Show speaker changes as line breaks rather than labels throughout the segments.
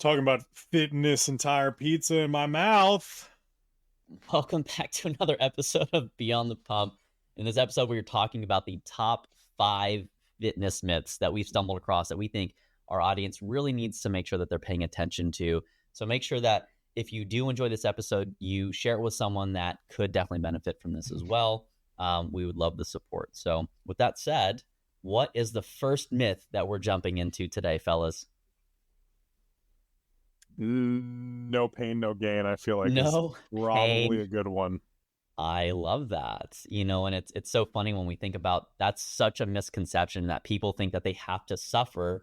Talking about fitting this entire pizza in my mouth.
Welcome back to another episode of Beyond the Pump. In this episode, we're talking about the top 5 fitness myths that we've stumbled across that we think our audience really needs to make sure that they're paying attention to. So make sure that if you do enjoy this episode, you share it with someone that could definitely benefit from this as well. We would love the support. So with that said, what is the first myth that we're jumping into today, fellas?
No pain, no gain. I feel like is
No
probably
pain.
a good one.
I love that. And it's so funny when we think about that's such a misconception that people think that they have to suffer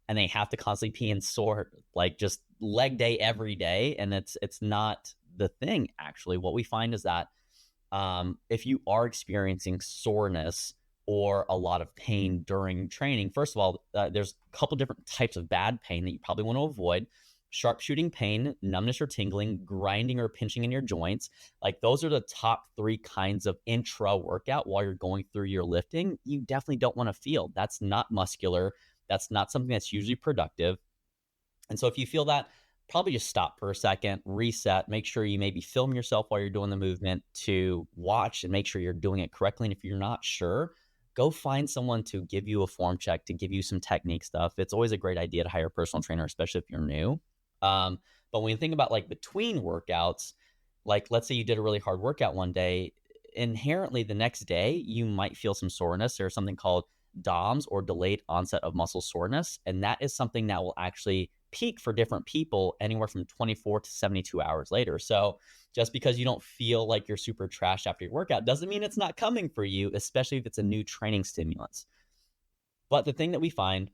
and they have to constantly pee and sore like just leg day every day. And it's not the thing. Actually, what we find is that if you are experiencing soreness or a lot of pain during training, first of all, there's a couple different types of bad pain that you probably want to avoid. Sharpshooting pain, numbness or tingling, grinding or pinching in your joints. Like those are the top 3 kinds of intra workout while you're going through your lifting. You definitely don't want to feel. That's not muscular. That's not something that's usually productive. And so if you feel that, probably just stop for a second, reset, make sure you maybe film yourself while you're doing the movement to watch and make sure you're doing it correctly. And if you're not sure, go find someone to give you a form check, to give you some technique stuff. It's always a great idea to hire a personal trainer, especially if you're new. But when you think about like between workouts, like let's say you did a really hard workout one day, inherently the next day you might feel some soreness. There's something called DOMS, or delayed onset of muscle soreness. And that is something that will actually peak for different people anywhere from 24 to 72 hours later. So just because you don't feel like you're super trashed after your workout doesn't mean it's not coming for you, especially if it's a new training stimulus. But the thing that we find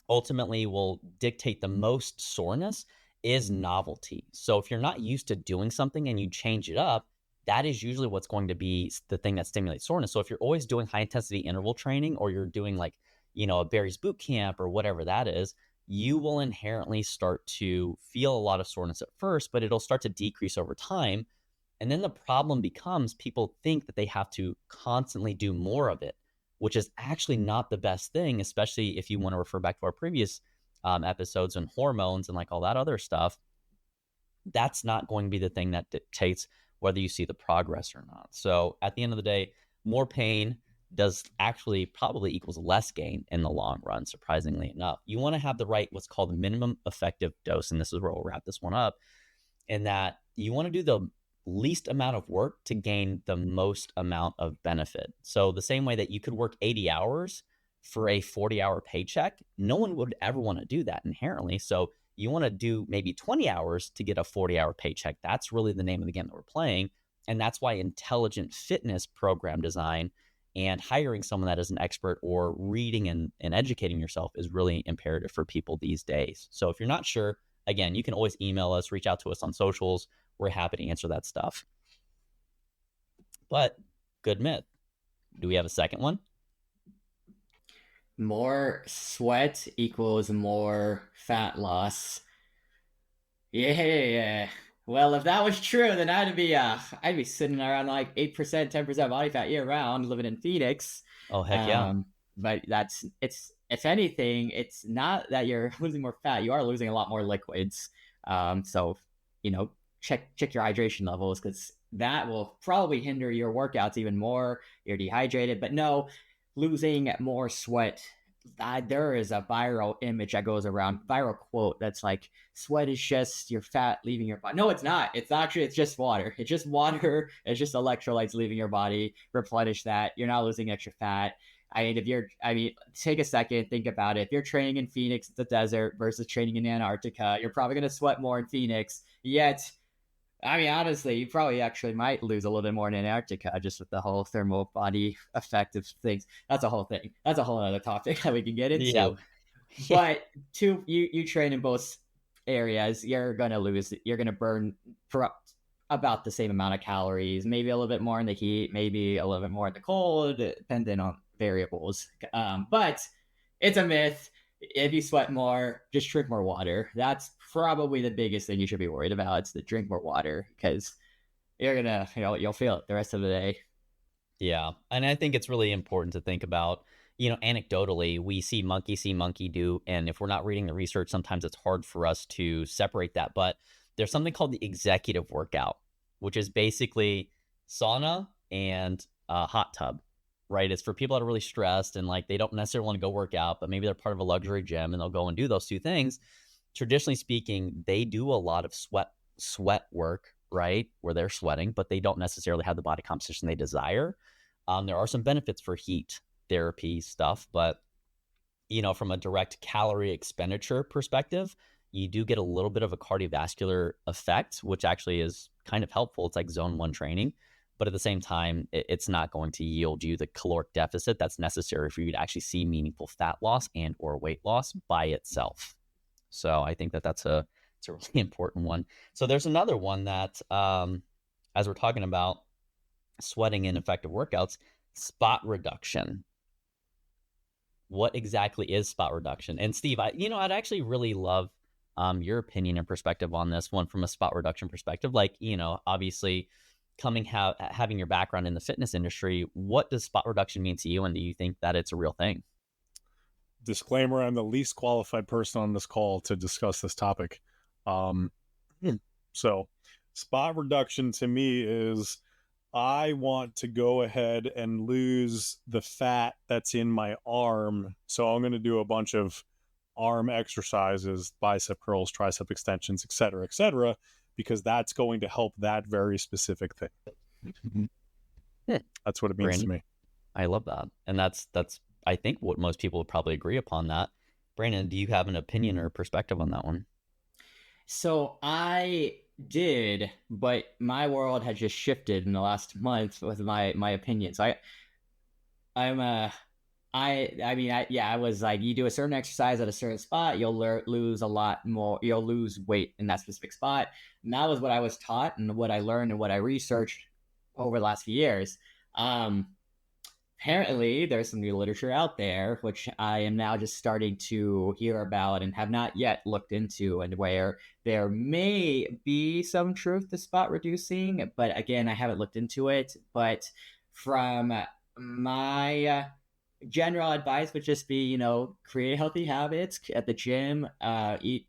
ultimately will dictate the most soreness is novelty. So if you're not used to doing something and you change it up, that is usually what's going to be the thing that stimulates soreness. So if you're always doing high intensity interval training, or you're doing like, a Barry's boot camp or whatever that is, you will inherently start to feel a lot of soreness at first, but it'll start to decrease over time. And then the problem becomes people think that they have to constantly do more of it, which is actually not the best thing, especially if you want to refer back to our previous episodes and hormones and like all that other stuff. That's not going to be the thing that dictates whether you see the progress or not. So at the end of the day, more pain does actually probably equals less gain in the long run, surprisingly enough. You want to have the right, what's called the minimum effective dose. And this is where we'll wrap this one up, in that you want to do the least amount of work to gain the most amount of benefit. So the same way that you could work 80 hours for a 40-hour paycheck, no one would ever want to do that inherently. So you want to do maybe 20 hours to get a 40-hour paycheck. That's really the name of the game that we're playing. And that's why intelligent fitness program design and hiring someone that is an expert, or reading and educating yourself, is really imperative for people these days. So if you're not sure, again, you can always email us, reach out to us on socials. We're happy to answer that stuff. But good myth. Do we have a second one?
More sweat equals more fat loss. Yeah. Well, if that was true, then I'd be sitting around like 8%, 10% body fat year round, living in Phoenix.
Oh, heck yeah.
But it's if anything, it's not that you're losing more fat, you are losing a lot more liquids. So check your hydration levels, because that will probably hinder your workouts even more. You're dehydrated. But no, losing more sweat. There is a viral image that goes around, viral quote that's like, sweat is just your fat leaving your body. No, it's not. It's just water. It's just water. It's just electrolytes leaving your body. Replenish that. You're not losing extra fat. Take a second, think about it. If you're training in Phoenix, the desert, versus training in Antarctica, you're probably going to sweat more in Phoenix. Yet, honestly, you probably actually might lose a little bit more in Antarctica, just with the whole thermal body effect of things. That's a whole thing. That's a whole other topic that we can get into.
Yeah.
But you train in both areas, you're going to lose. You're going to burn about the same amount of calories, maybe a little bit more in the heat, maybe a little bit more in the cold, depending on variables. But it's a myth. If you sweat more, just drink more water. That's probably the biggest thing you should be worried about. It's to drink more water, because you're gonna, you'll feel it the rest of the day.
Yeah. And I think it's really important to think about, Anecdotally, we see monkey do. And if we're not reading the research, sometimes it's hard for us to separate that. But there's something called the executive workout, which is basically sauna and a hot tub, right? It's for people that are really stressed and like they don't necessarily want to go work out, but maybe they're part of a luxury gym and they'll go and do those two things. Traditionally speaking, they do a lot of sweat work, right? Where they're sweating, but they don't necessarily have the body composition they desire. There are some benefits for heat therapy stuff, but from a direct calorie expenditure perspective, you do get a little bit of a cardiovascular effect, which actually is kind of helpful. It's like zone 1 training, but at the same time, it's not going to yield you the caloric deficit that's necessary for you to actually see meaningful fat loss and or weight loss by itself. So I think it's a really important one. So there's another one that, as we're talking about sweating in effective workouts, spot reduction. What exactly is spot reduction? And Steve, I'd actually really love your opinion and perspective on this one from a spot reduction perspective. Like, obviously having your background in the fitness industry, what does spot reduction mean to you? And do you think that it's a real thing?
Disclaimer, I'm the least qualified person on this call to discuss this topic. So spot reduction to me is I want to go ahead and lose the fat that's in my arm. So I'm going to do a bunch of arm exercises, bicep curls, tricep extensions, et cetera, because that's going to help that very specific thing. That's what it means to me.
I love that. And that's I think what most people would probably agree upon that. Brandon, do you have an opinion or perspective on that one?
So I did, but my world has just shifted in the last month with my opinion. So I was like, you do a certain exercise at a certain spot, you'll lose a lot more, you'll lose weight in that specific spot. And that was what I was taught and what I learned and what I researched over the last few years. Apparently, there's some new literature out there, which I am now just starting to hear about and have not yet looked into, and where there may be some truth to spot reducing. But again, I haven't looked into it. But from my general advice would just be, create healthy habits at the gym, eat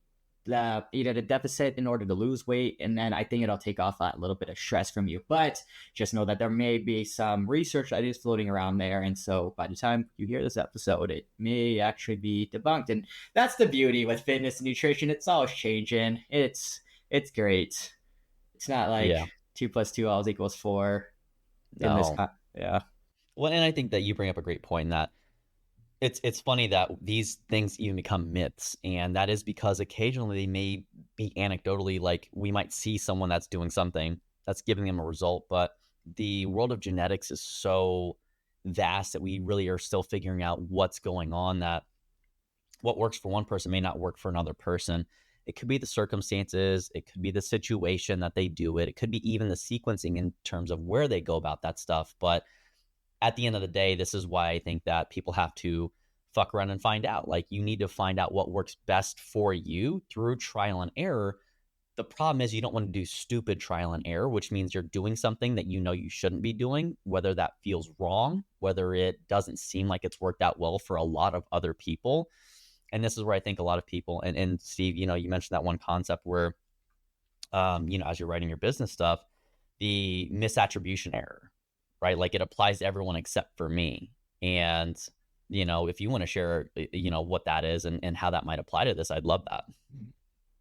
at a deficit in order to lose weight, and then I think it'll take off that little bit of stress from you. But just know that there may be some research that is floating around there, and so by the time you hear this episode, it may actually be debunked. And that's the beauty with fitness and nutrition; it's always changing. It's great. It's not like 2 + 2 always equals 4.
No.
In this yeah.
Well, and I think that you bring up a great point in that it's funny that these things even become myths, and that is because occasionally they may be anecdotally, like we might see someone that's doing something that's giving them a result, but the world of genetics is so vast that we really are still figuring out what's going on, that what works for one person may not work for another person. It could be the circumstances, it could be the situation that they do it could be even the sequencing in terms of where they go about that stuff. But at the end of the day, this is why I think that people have to fuck around and find out. Like, you need to find out what works best for you through trial and error. The problem is you don't want to do stupid trial and error, which means you're doing something that you shouldn't be doing, whether that feels wrong, whether it doesn't seem like it's worked out well for a lot of other people. And this is where I think a lot of people, and Steve, you mentioned that one concept where, as you're writing your business stuff, the misattribution error, right? Like, it applies to everyone except for me. And, if you want to share, what that is and how that might apply to this, I'd love that.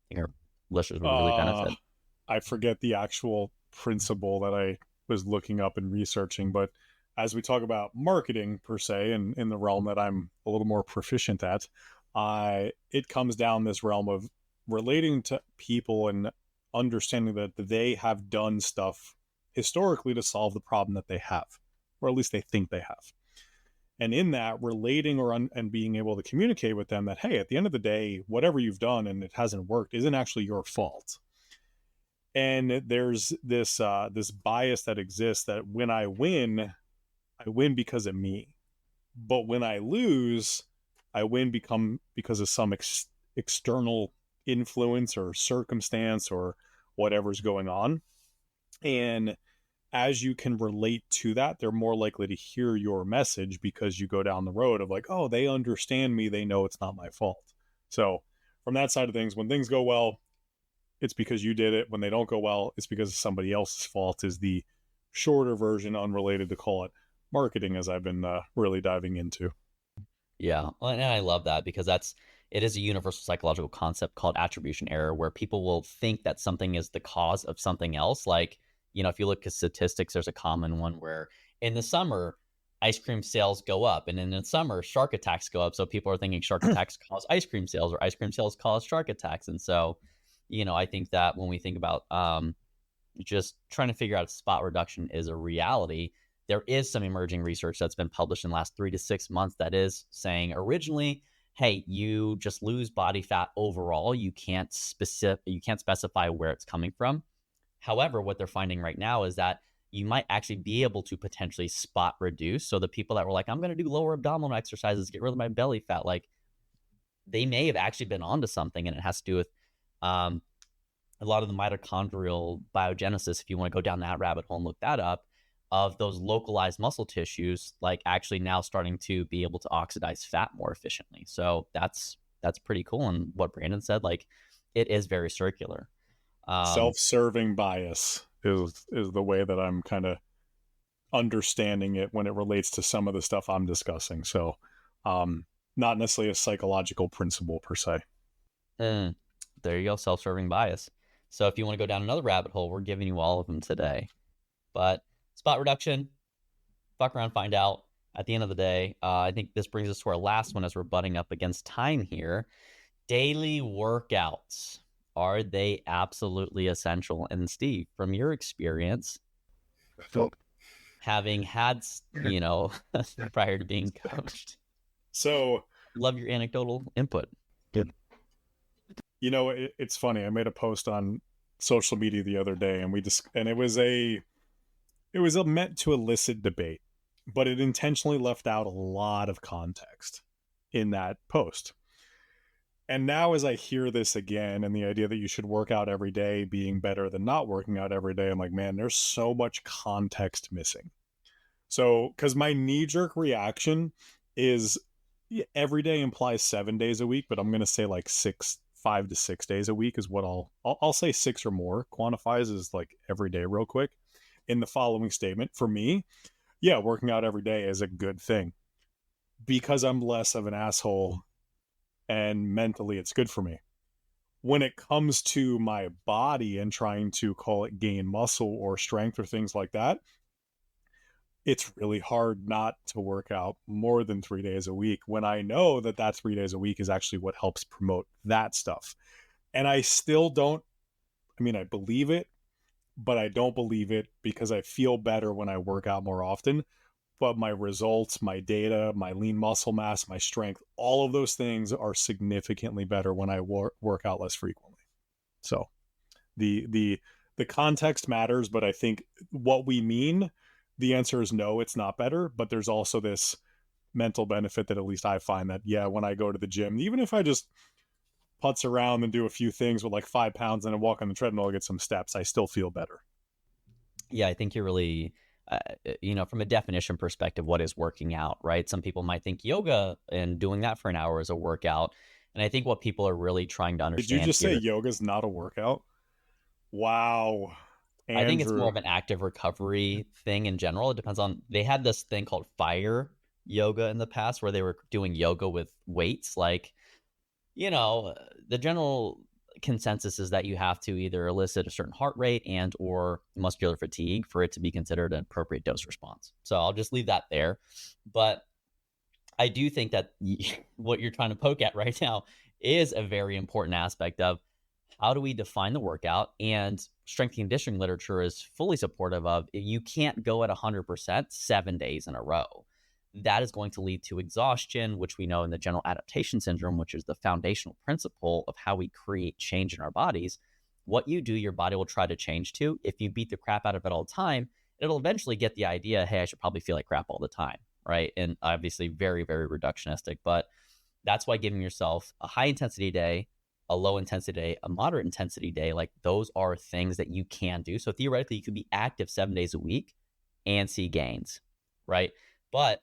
Your listeners would really benefit.
I forget the actual principle that I was looking up and researching, but as we talk about marketing per se, and in the realm that I'm a little more proficient at, it comes down this realm of relating to people and understanding that they have done stuff historically to solve the problem that they have, or at least they think they have. And in that, relating and being able to communicate with them that, hey, at the end of the day, whatever you've done and it hasn't worked isn't actually your fault. And there's this bias that exists that when I win because of me. But when I lose, I win because of some external influence or circumstance or whatever's going on. And as you can relate to that, they're more likely to hear your message because you go down the road of like, oh, they understand me. They know it's not my fault. So from that side of things, when things go well, it's because you did it. When they don't go well, it's because somebody else's fault, is the shorter version, unrelated to call it marketing, as I've been really diving into.
Yeah, and I love that because it is a universal psychological concept called attribution error, where people will think that something is the cause of something else. Like, if you look at statistics, there's a common one where in the summer, ice cream sales go up, and in the summer, shark attacks go up. So people are thinking shark attacks cause ice cream sales, or ice cream sales cause shark attacks. And so, I think that when we think about just trying to figure out if spot reduction is a reality, there is some emerging research that's been published in the last 3 to 6 months that is saying originally, hey, you just lose body fat overall. You can't specify where it's coming from. However, what they're finding right now is that you might actually be able to potentially spot reduce. So the people that were like, I'm going to do lower abdominal exercises, get rid of my belly fat, like they may have actually been onto something, and it has to do with a lot of the mitochondrial biogenesis, if you want to go down that rabbit hole and look that up, of those localized muscle tissues, like actually now starting to be able to oxidize fat more efficiently. So that's pretty cool. And what Brandon said, like it is very circular.
Self-serving bias is the way that I'm kind of understanding it when it relates to some of the stuff I'm discussing. So not necessarily a psychological principle per se.
There you go, self-serving bias. So if you want to go down another rabbit hole, we're giving you all of them today. But spot reduction, fuck around, find out. At the end of the day, I think this brings us to our last one as we're butting up against time here. Daily workouts. Are they absolutely essential? And Steve, from your experience, having had, prior to being coached.
So,
love your anecdotal input.
It's funny. I made a post on social media the other day, and it was meant to elicit debate, but it intentionally left out a lot of context in that post. And now as I hear this again, and the idea that you should work out every day being better than not working out every day, I'm like, man, there's so much context missing. So, because my knee-jerk reaction is every day implies 7 days a week, but I'm going to say like 5 to 6 days a week is what I'll say 6 or more quantifies as like every day real quick in the following statement. For me, yeah, working out every day is a good thing because I'm less of an asshole and mentally it's good for me. When it comes to my body and trying to call it gain muscle or strength or things like that, it's really hard not to work out more than 3 days a week when I know that 3 days a week is actually what helps promote that stuff. And I still don't, I believe it, but I don't believe it because I feel better when I work out more often. But my results, my data, my lean muscle mass, my strength, all of those things are significantly better when I work out less frequently. So the context matters, but I think what we mean, the answer is no, it's not better. But there's also this mental benefit that at least I find that, yeah, when I go to the gym, even if I just putz around and do a few things with like 5 pounds and I walk on the treadmill, get some steps, I still feel better.
Yeah, I think you're really, from a definition perspective, what is working out, right? Some people might think yoga and doing that for an hour is a workout. And I think what people are really trying to understand.
Did you just say yoga's not a workout? Wow. Andrew.
I think it's more of an active recovery thing in general. It depends on, they had this thing called fire yoga in the past where they were doing yoga with weights. Like, the general consensus is that you have to either elicit a certain heart rate and or muscular fatigue for it to be considered an appropriate dose response. So I'll just leave that there. But I do think that what you're trying to poke at right now is a very important aspect of how do we define the workout, and strength and conditioning literature is fully supportive of you can't go at 100% 7 days in a row. That is going to lead to exhaustion, which we know in the general adaptation syndrome, which is the foundational principle of how we create change in our bodies. What you do, your body will try to change to. If you beat the crap out of it all the time, it'll eventually get the idea, hey, I should probably feel like crap all the time, right? And obviously very, very reductionistic, but that's why giving yourself a high intensity day, a low intensity day, a moderate intensity day, like those are things that you can do. So theoretically, you could be active 7 days a week and see gains, right? But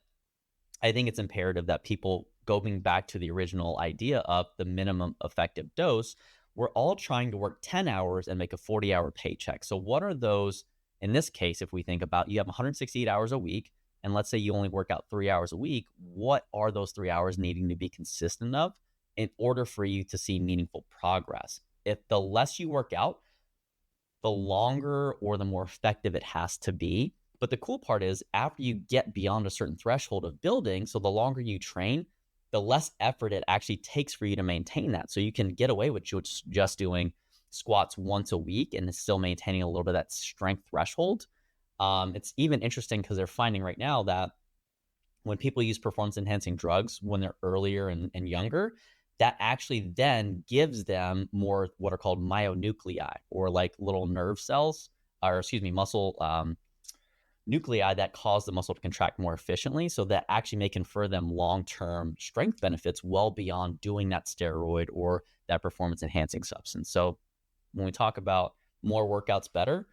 I think it's imperative that people, going back to the original idea of the minimum effective dose, we're all trying to work 10 hours and make a 40-hour paycheck. So what are those, in this case, if we think about you have 168 hours a week, and let's say you only work out 3 hours a week, what are those 3 hours needing to be consistent of in order for you to see meaningful progress? If the less you work out, the longer or the more effective it has to be. But the cool part is after you get beyond a certain threshold of building, so the longer you train, the less effort it actually takes for you to maintain that. So you can get away with just doing squats once a week and still maintaining a little bit of that strength threshold. It's even interesting because they're finding right now that when people use performance enhancing drugs when they're earlier and younger, that actually then gives them more what are called myonuclei, or like little nerve cells, or excuse me, muscle nuclei that cause the muscle to contract more efficiently. So that actually may confer them long-term strength benefits well beyond doing that steroid or that performance enhancing substance. So when we talk about more workouts better,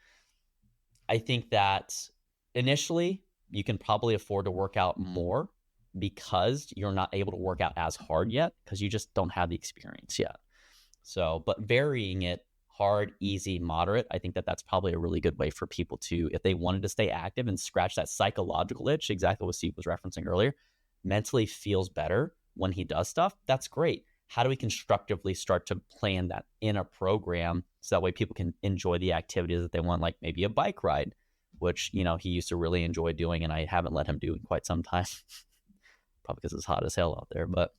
I think that initially you can probably afford to work out more because you're not able to work out as hard yet because you just don't have the experience yet. So, but varying it hard, easy, moderate, I think that that's probably a really good way for people to, if they wanted to stay active and scratch that psychological itch, exactly what Steve was referencing earlier, mentally feels better when he does stuff. That's great. How do we constructively start to plan that in a program so that way people can enjoy the activities that they want, like maybe a bike ride, which, you know, he used to really enjoy doing and I haven't let him do in quite some time. Probably because it's hot as hell out there, but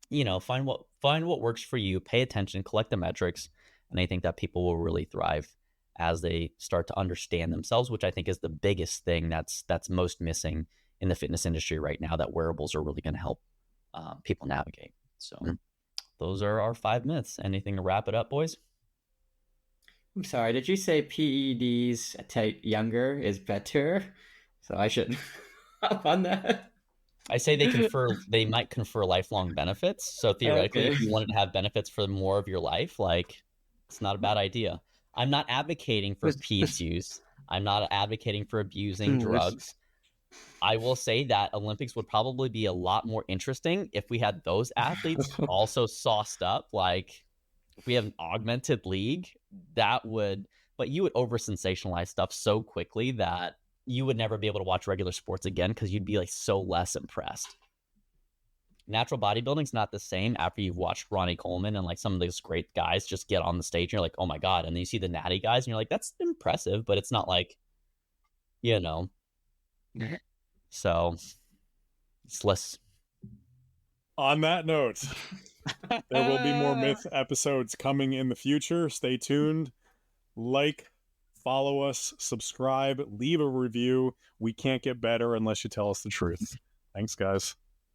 you know, find what works for you, pay attention, collect the metrics, and I think that people will really thrive as they start to understand themselves, which I think is the biggest thing that's most missing in the fitness industry right now, that wearables are really going to help people navigate. So those are our 5 myths. Anything to wrap it up, boys?
I'm sorry, did you say PEDs at younger is better? So I should hop on that.
I say they might confer lifelong benefits. So theoretically,
Okay.
if you wanted to have benefits for more of your life, like it's not a bad idea. I'm not advocating for PEDs use. I'm not advocating for abusing drugs. I will say that Olympics would probably be a lot more interesting if we had those athletes also sauced up. Like if we have an augmented league, that would, but you would over sensationalize stuff so quickly that you would never be able to watch regular sports again because you'd be like so less impressed. Natural bodybuilding's not the same after you've watched Ronnie Coleman and like some of those great guys just get on the stage and you're like, oh my God. And then you see the natty guys and you're like, that's impressive, but it's not like, you know. So it's less.
On that note, there will be more myth episodes coming in the future. Stay tuned. Like, follow us, subscribe, leave a review. We can't get better unless you tell us the truth. Thanks, guys.